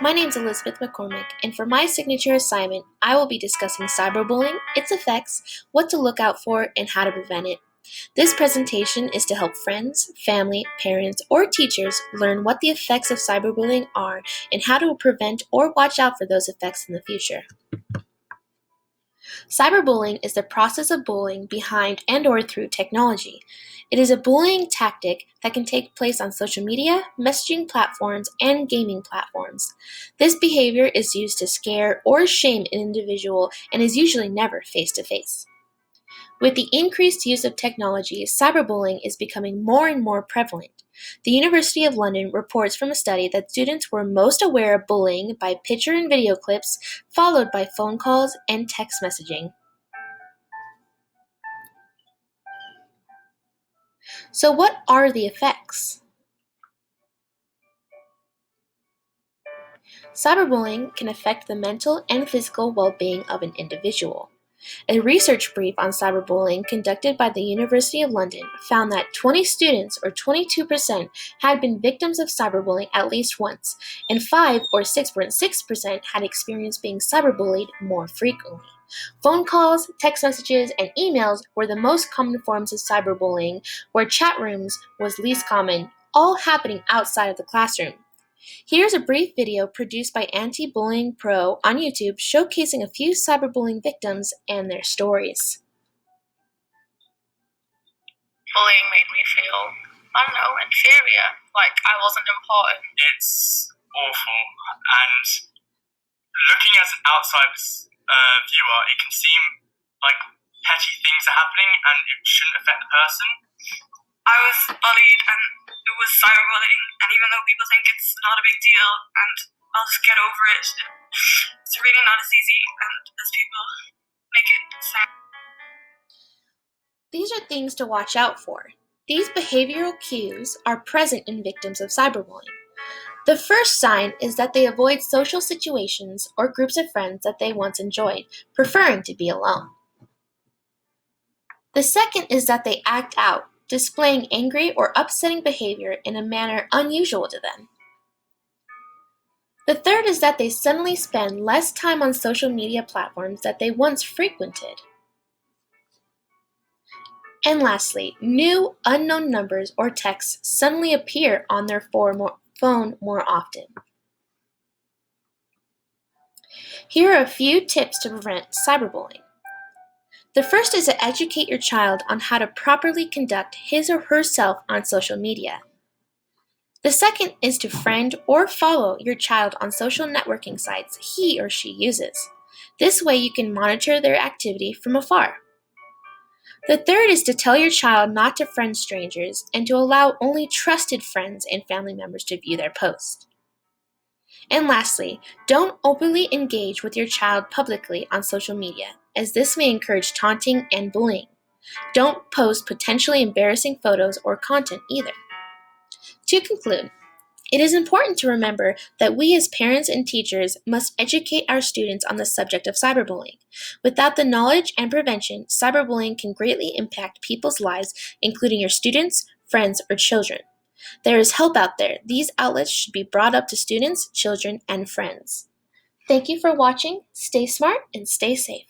My name's Elizabeth McCormick, and for my signature assignment, I will be discussing cyberbullying, its effects, what to look out for, and how to prevent it. This presentation is to help friends, family, parents, or teachers learn what the effects of cyberbullying are and how to prevent or watch out for those effects in the future. Cyberbullying is the process of bullying behind and/or through technology. It is a bullying tactic that can take place on social media, messaging platforms, and gaming platforms. This behavior is used to scare or shame an individual and is usually never face-to-face. With the increased use of technology, cyberbullying is becoming more and more prevalent. The University of London reports from a study that students were most aware of bullying by picture and video clips, followed by phone calls and text messaging. So what are the effects? Cyberbullying can affect the mental and physical well-being of an individual. A research brief on cyberbullying conducted by the University of London found that 20 students, or 22%, had been victims of cyberbullying at least once, and 5 or 6.6% had experienced being cyberbullied more frequently. Phone calls, text messages, and emails were the most common forms of cyberbullying, where chat rooms was least common, all happening outside of the classroom. Here's a brief video produced by Anti-Bullying Pro on YouTube showcasing a few cyberbullying victims and their stories. Bullying made me feel, I don't know, inferior, like I wasn't important. It's awful, and looking as an outside viewer, it can seem like petty things are happening and it shouldn't affect the person. I was bullied and it was cyberbullying, and even though people think it's not a big deal and I'll just get over it, it's really not as easy and as people make it sound. These are things to watch out for. These behavioral cues are present in victims of cyberbullying. The first sign is that they avoid social situations or groups of friends that they once enjoyed, preferring to be alone. The second is that they act out, displaying angry or upsetting behavior in a manner unusual to them. The third is that they suddenly spend less time on social media platforms that they once frequented. And lastly, new unknown numbers or texts suddenly appear on their phone more often. Here are a few tips to prevent cyberbullying. The first is to educate your child on how to properly conduct his or herself on social media. The second is to friend or follow your child on social networking sites he or she uses. This way you can monitor their activity from afar. The third is to tell your child not to friend strangers and to allow only trusted friends and family members to view their posts. And lastly, don't openly engage with your child publicly on social media, as this may encourage taunting and bullying. Don't post potentially embarrassing photos or content either. To conclude, it is important to remember that we as parents and teachers must educate our students on the subject of cyberbullying. Without the knowledge and prevention, cyberbullying can greatly impact people's lives, including your students, friends, or children. There is help out there. These outlets should be brought up to students, children, and friends. Thank you for watching. Stay smart and stay safe.